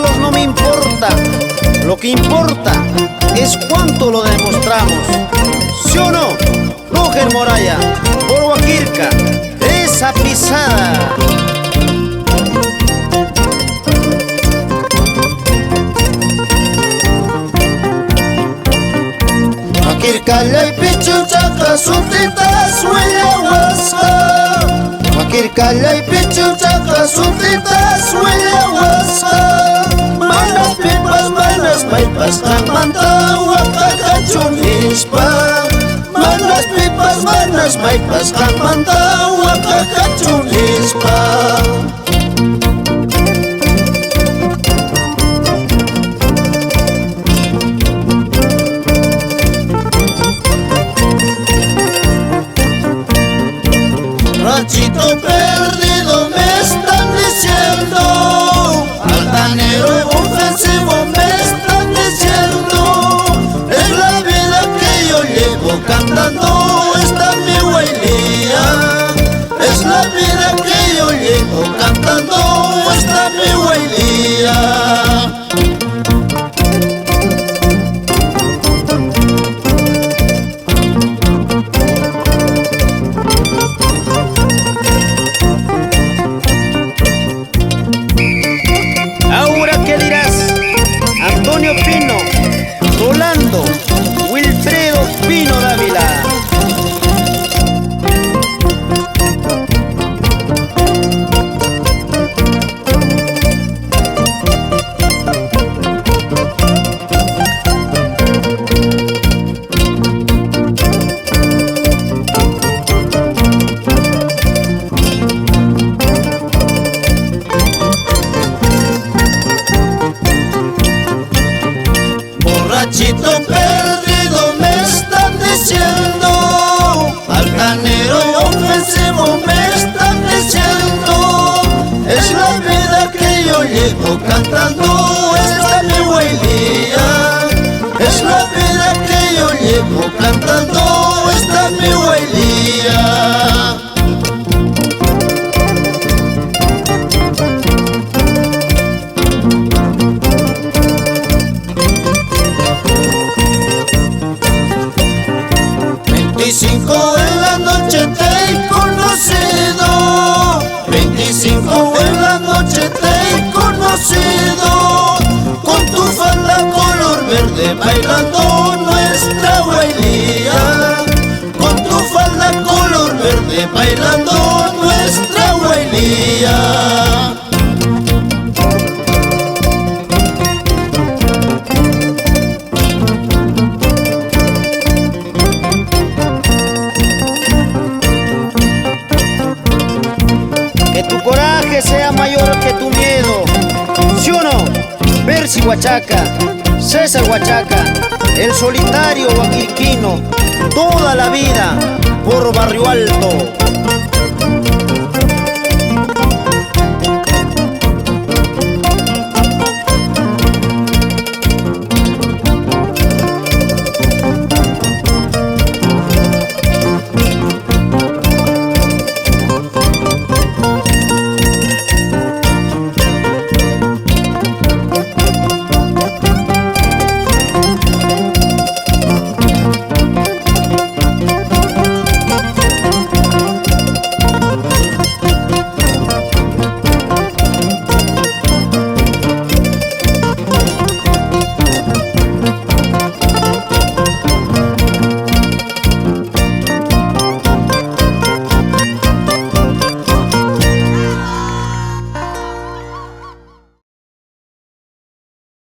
títulos no me importa, lo que importa es cuánto lo demostramos. ¿Sí o no? Roger Moraya, por Huaquirca, esa pisada. Huaquircalay pichuchaca surtitas huella huasca. Huaquircalay pichuchaca surtitas huella huasca. Manas pipas, manas paipas, camanta huacacachunispa. Manas pipas, manas paipas, camanta huacacachunispa. Ranchito perdido me están diciendo, altanero ofensivo me están diciendo. Es la vida que yo llevo cantando, esta mi huelía. Es la vida que yo llevo cantando, esta mi huelía. Antonio Pino, Rolando, Wilfredo Pino Dávila. Borrachito perdido me están diciendo, altanero ofensivo me están diciendo. Es la vida que yo llevo cantando, esta mi huelía. Es la vida que yo llevo cantando, esta mi huelía. En la noche te he conocido, 25 en la noche te he conocido, con tu falda color verde bailando nuestra huelía. Con tu falda color verde bailando nuestra huelía. Que tu coraje sea mayor que tu miedo. ¿Sí o no? Percy Huachaca, César Huachaca, el solitario huaquirquino, toda la vida por Barrio Alto.